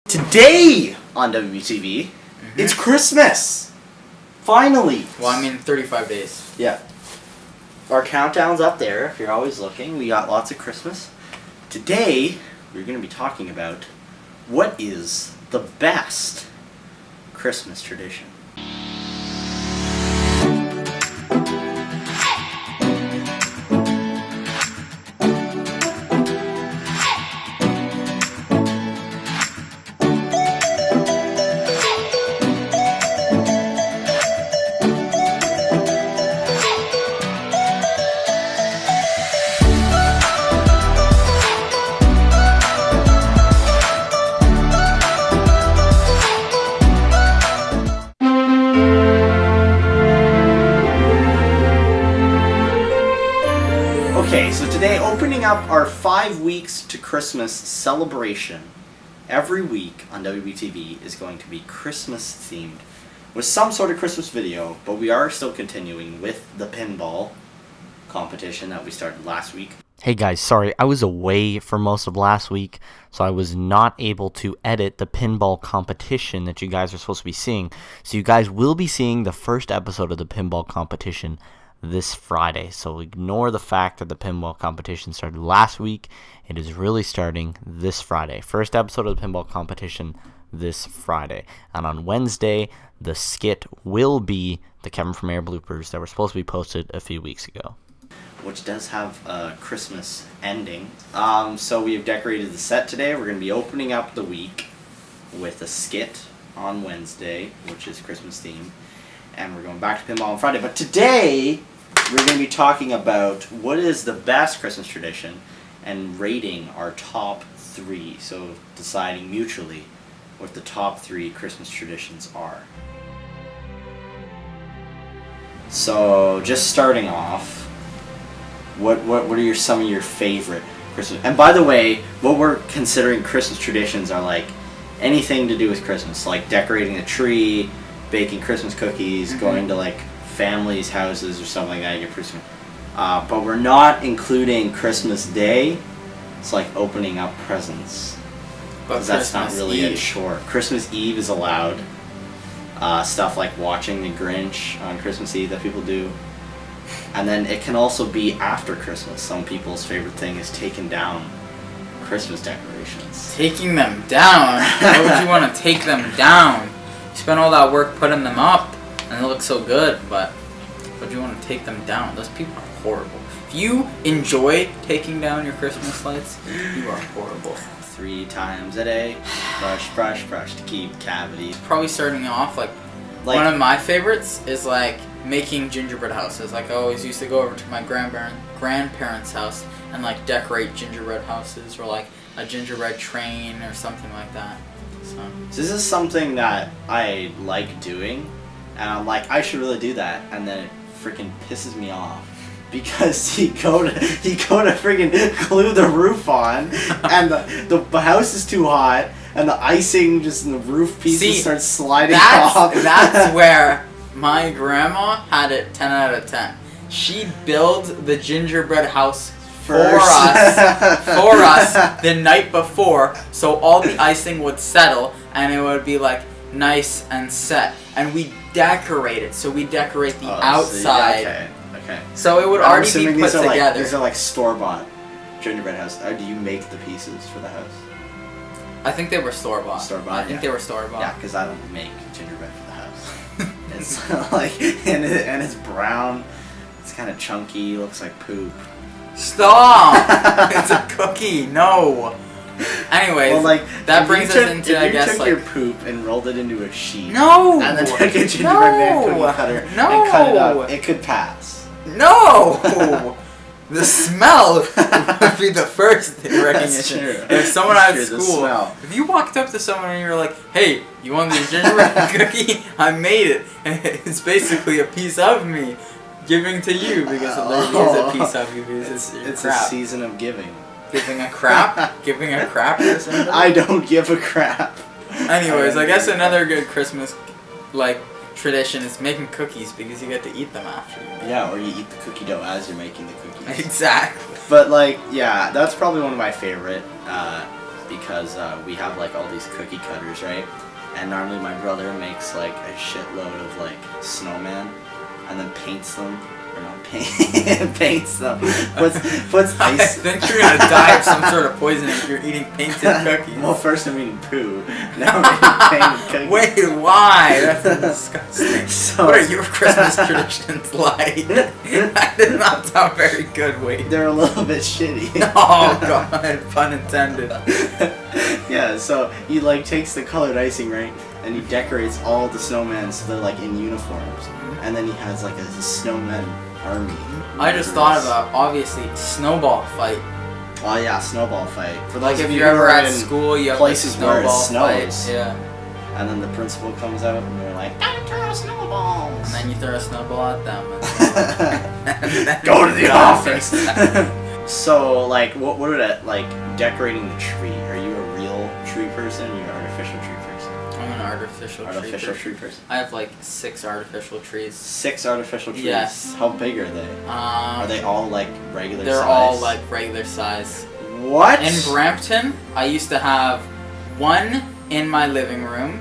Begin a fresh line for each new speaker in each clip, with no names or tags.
Today on WBTV, it's Christmas! Finally!
Well, I mean 35 days.
Yeah. Our countdown's up there, if you're always looking. We got lots of Christmas. Today, we're going to be talking about what is the best Christmas tradition. Okay, so today, opening up our 5 weeks to Christmas celebration. Every week on WBTV is going to be Christmas themed with some sort of Christmas video, but we are still continuing with the pinball competition that we started last week.
Hey guys, sorry, I was away for most of last week, so I was not able to edit the pinball competition that you guys are supposed to be seeing. So you guys will be seeing the first episode of the pinball competition this Friday. So ignore the fact that the pinball competition started last week. It is really starting this Friday. First episode of the pinball competition this Friday. And on Wednesday, the skit will be the Kevin from Air bloopers that were supposed to be posted a few weeks ago.
Which does have a Christmas ending. So we have decorated the set today. We're going to be opening up the week with a skit on Wednesday, which is Christmas themed. And we're going back to pinball on Friday. But today, we're going to be talking about what is the best Christmas tradition and rating our top 3. So deciding mutually what the top 3 Christmas traditions are. So just starting off, what are some of your favorite Christmas? And by the way, what we're considering Christmas traditions are like anything to do with Christmas, like decorating a tree, baking Christmas cookies, going to like families' houses or something like that to get Christmas. But we're not including Christmas Day. It's like opening up presents. Because that's not really a chore. Christmas Eve is allowed. Stuff like watching The Grinch on Christmas Eve that people do. And then it can also be after Christmas. Some people's favorite thing is taking down Christmas decorations.
Taking them down? Why would you want to take them down? You spent all that work putting them up, and they look so good, but would you want to take them down? Those people are horrible. If you enjoy taking down your Christmas lights, you are horrible.
3 times a day, brush, brush, brush to keep cavities.
Probably starting off, like one of my favorites is like making gingerbread houses. Like I always used to go over to my grandparents' house and like decorate gingerbread houses or like a gingerbread train or something like that. So
this is something that I like doing, and I'm like, I should really do that, and then it freaking pisses me off because you go to freaking glue the roof on, and the house is too hot, and the icing just in the roof pieces starts sliding off.
That's where my grandma had it 10 out of 10. She'd build the gingerbread house for us the night before, so all the icing would settle and it would be like nice and set, and we decorate it. So we decorate the outside.
Okay.
So it would already be put together.
These are like store-bought gingerbread house. Do you make the pieces for the house?
I think they were store-bought.
Store-bought.
I think they were store-bought.
Yeah, because I don't make gingerbread for the house. It's like and it's brown. It's kind of chunky. Looks like poop.
Stop! It's a cookie. No. Anyways,
well, like,
that brings us into, I guess,
took your poop and rolled it into a sheet.
No.
And then took a gingerbread man cookie cutter and cut it up. It could pass.
No. The smell would be the first recognition. If someone at school, if you walked up to someone and you were like, "Hey, you want the gingerbread cookie? I made it, and it's basically a piece of me." Giving to you because it literally is a piece of you because
it's a season of giving.
Giving a crap? Giving a crap to somebody?
I don't give a crap.
Anyways, I guess another good Christmas tradition is making cookies because you get to eat them after you.
Yeah, or you eat the cookie dough as you're making the cookies.
Exactly.
But, like, yeah, that's probably one of my favorite because we have like all these cookie cutters, right? And normally my brother makes like a shitload of like snowman, and then paints them. Or not paints them. Puts
I
ice.
think you're gonna die of some sort of poison if you're eating painted cookies.
Well, first I'm eating poo. Now I'm eating painted cookies.
Wait, why? That's disgusting.
So,
what are your Christmas traditions like? That did not sound very good. Wait.
they're a little bit shitty.
Oh god, pun intended.
Yeah, so he like takes the colored icing, right, and he decorates all the snowmen so they're like in uniforms, and then he has like a snowman army.
I just thought about, obviously, snowball fight.
Oh yeah, snowball fight. For
Like
those
if
of you
you're
who
ever
are
at
in
school, you have
places
like
where it
snowball fight.
snows.
Yeah.
And then the principal comes out and they're like, "Don't throw snowballs."
And then you throw a snowball at them. And then
Go to the
you
office.
office.
So like, what would it like decorating the tree? Are you a real tree person? Or are you an artificial tree person?
I'm an artificial
Tree person.
I have like 6 artificial trees.
6 artificial trees.
Yes.
How big are they? Are they all like regular
They're
size?
all like regular size.
What?
In Brampton, I used to have 1 in my living room,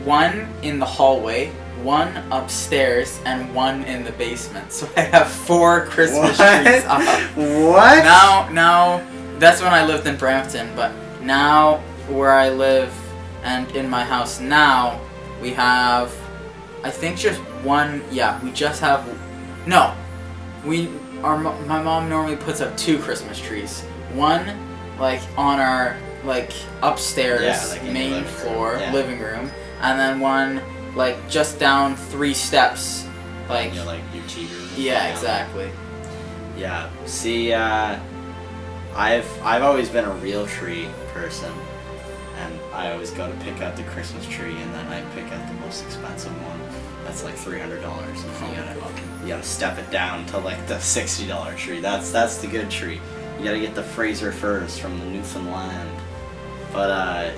1 in the hallway, 1 upstairs, and 1 in the basement. So I have 4 Christmas trees up.
What?
Now, that's when I lived in Brampton, but now where I live and in my house now, we have, I think just 1, yeah, we just have, no, my mom normally puts up 2 Christmas trees. 1, like, on our, like, upstairs
like in your
main
living
floor,
room, yeah.
living room, and then 1, like, just down 3 steps, like,
You're like your tea room.
yeah, exactly.
Yeah. See, I've always been a real tree person, and I always go to pick out the Christmas tree, and then I pick out the most expensive one. That's like $300, and you gotta step it down to like the $60 tree. That's the good tree. You gotta get the Fraser firs from the Newfoundland. But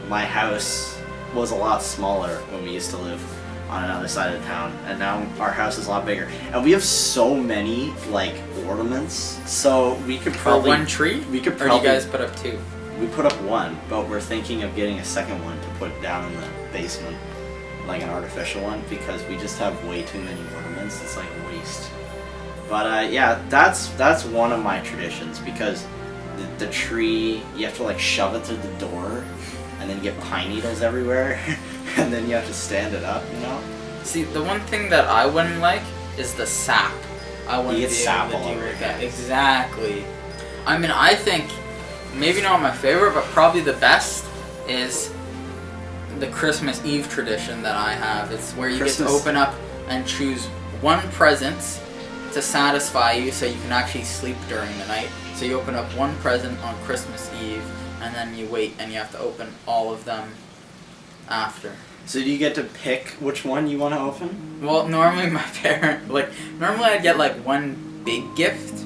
my house was a lot smaller when we used to live on another side of town, and now our house is a lot bigger, and we have so many like ornaments, so we could probably
1 tree?
we could
Or
probably
do you guys put up 2?
we put up 1, but we're thinking of getting a second one to put down in the basement, like an artificial one, because we just have way too many ornaments. It's like a waste. But yeah, that's one of my traditions, because the tree, you have to like shove it through the door, and then you get pine needles everywhere, and then you have to stand it up, you know?
See, the one thing that I wouldn't like is the sap. I wouldn't
You
be
get sap
able
all
to deal
over
with
your
that.
hands.
Exactly. I mean, I think maybe not my favorite, but probably the best is the Christmas Eve tradition that I have. It's where you get to open up and choose 1 present to satisfy you, so you can actually sleep during the night. So you open up 1 present on Christmas Eve, and then you wait, and you have to open all of them after.
So do you get to pick which one you want to open?
Well, normally my normally I'd get like 1 big gift,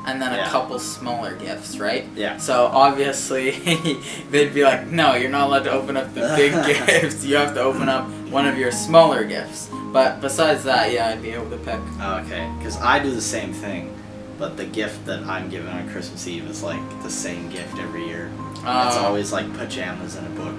and then a
Yeah.
couple smaller gifts, right?
Yeah.
So obviously, they'd be like, no, you're not allowed to open up the big gifts. You have to open up one of your smaller gifts. But besides that, yeah, I'd be able to pick.
Oh, okay, because I do the same thing, but the gift that I'm given on Christmas Eve is like the same gift every year. It's always like pajamas and a book.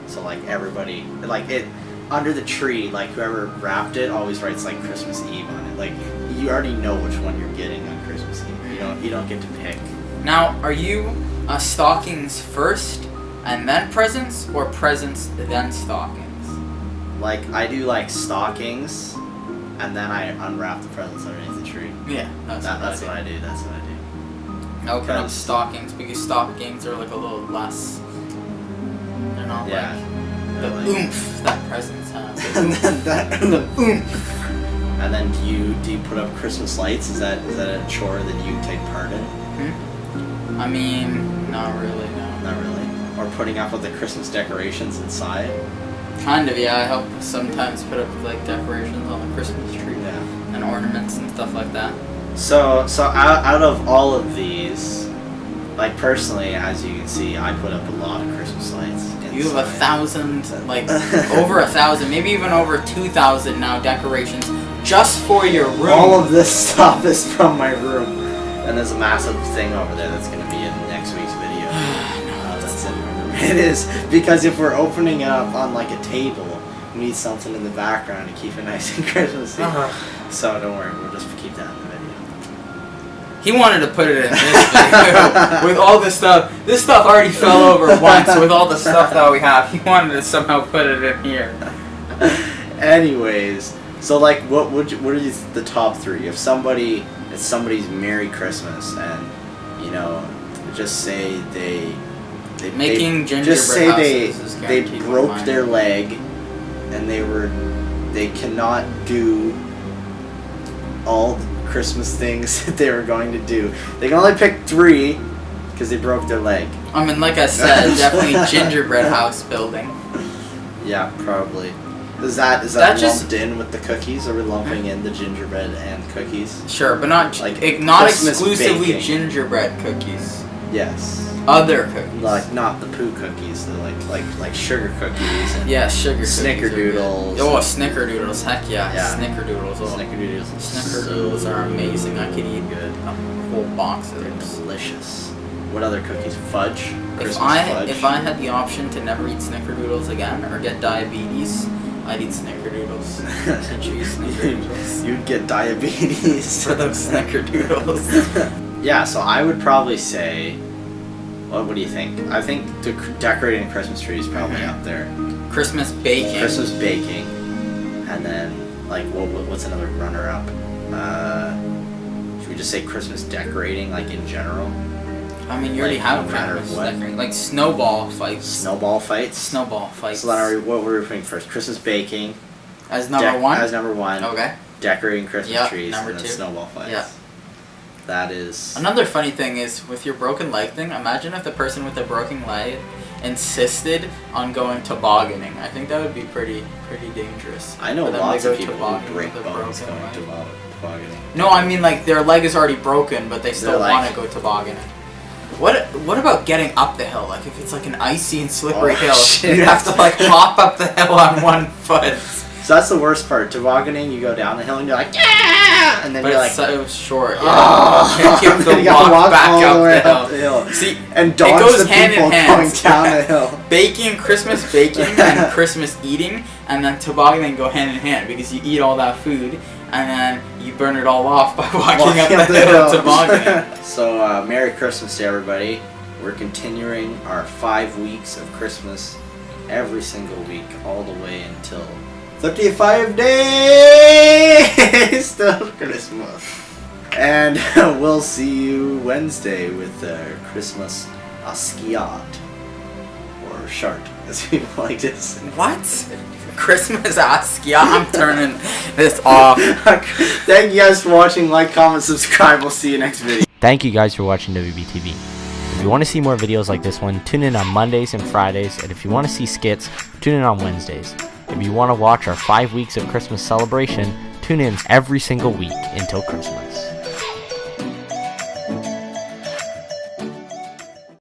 So like everybody, like it, under the tree, like whoever wrapped it always writes like Christmas Eve on it. Like you already know which one you're getting on Christmas Eve. You don't get to pick.
Now, are you stockings first and then presents, or presents then stockings?
Like I do like stockings, and then I unwrap the presents underneath the tree.
Yeah, that's
What I do. That's what I do.
I open up
Because-
stockings because stockings are like a little less. They're not
Yeah.
like the
They're like-
oomph that presents have.
and then the oomph. And then do you put up Christmas lights? Is that a chore that you take part in?
I mean, not really, no.
Not really. Or putting up with the Christmas decorations inside?
Kind of, yeah. I help sometimes put up like decorations on the Christmas tree
Yeah.
and ornaments and stuff like that.
So out of all of these, like personally, as you can see, I put up a lot of Christmas lights.
You have
inside.
1,000, like over 1,000, maybe even over 2,000 now decorations just for your room.
All of this stuff is from my room, and there's a massive thing over there that's going to be in next week's video. It is, because if we're opening it up on like a table, we need something in the background to keep it nice and Christmassy. So don't worry, we'll just keep that in the video.
He wanted to put it in this video with all this stuff. This stuff already fell over once with all the stuff that we have. He wanted to somehow put it in here.
Anyways, so like, what are the top 3? If it's somebody's Merry Christmas, and you know, just say they broke their leg, and they cannot do all the Christmas things that they were going to do. They can only pick 3 because they broke their leg.
I mean, like I said, definitely gingerbread house building.
Yeah, probably. Is that lumped in with the cookies? Are we lumping in the gingerbread and cookies?
Sure, but not exclusively baking. Gingerbread cookies.
Yes.
Other cookies.
Like not the poo cookies, the like sugar cookies. And
sugar
Snickerdoodles.
Oh, Snickerdoodles! Heck yeah. Snickerdoodles. Oh.
Snickerdoodles
are amazing. I could eat a whole box of
They're
those.
delicious. What other cookies? Fudge.
If I had the option to never eat Snickerdoodles again or get diabetes, I'd eat Snickerdoodles. I'd choose Snickerdoodles.
You'd get diabetes
for those Snickerdoodles.
Yeah, so I would probably say, what do you think? I think decorating a Christmas tree is probably up there.
Christmas baking.
And then like what's another runner-up? Should we just say Christmas decorating, like in general?
I mean, you already have Christmas decorating, like snowball fights.
Snowball fights.
So
then what were we putting first? Christmas baking.
As number 1.
As number 1.
Okay.
Decorating Christmas trees.
Number
and
2.
Then snowball fights.
Yeah.
That is.
Another funny thing is with your broken leg thing. Imagine if the person with the broken leg insisted on going tobogganing. I think that would be pretty dangerous.
I know lots of people who break bones going tobogganing.
No, I mean like their leg is already broken, but they still want to go tobogganing. What about getting up the hill? Like if it's like an icy and slippery hill,
shit.
you have to like hop up the hill on one foot.
So that's the worst part. Tobogganing, you go down the hill and you're like, yeah! And then you're like,
so short.
Oh, you have to walk back all the way up the hill.
See,
and dodge
it goes
the
hand
people
in hand.
going down the hill.
Christmas baking and Christmas eating, and then tobogganing go hand in hand because you eat all that food and then you burn it all off by walking up the hill tobogganing.
So, Merry Christmas to everybody. We're continuing our 5 weeks of Christmas every single week, all the way until 35 days till Christmas. And we'll see you Wednesday with Christmas Asciat. Or Shart, as people like to say.
What? Christmas Asciat? I'm turning this off.
Thank you guys for watching. Like, comment, subscribe. We'll see you next video.
Thank you guys for watching WBTV. If you want to see more videos like this one, tune in on Mondays and Fridays. And if you want to see skits, tune in on Wednesdays. If you want to watch our 5 weeks of Christmas celebration, tune in every single week until Christmas.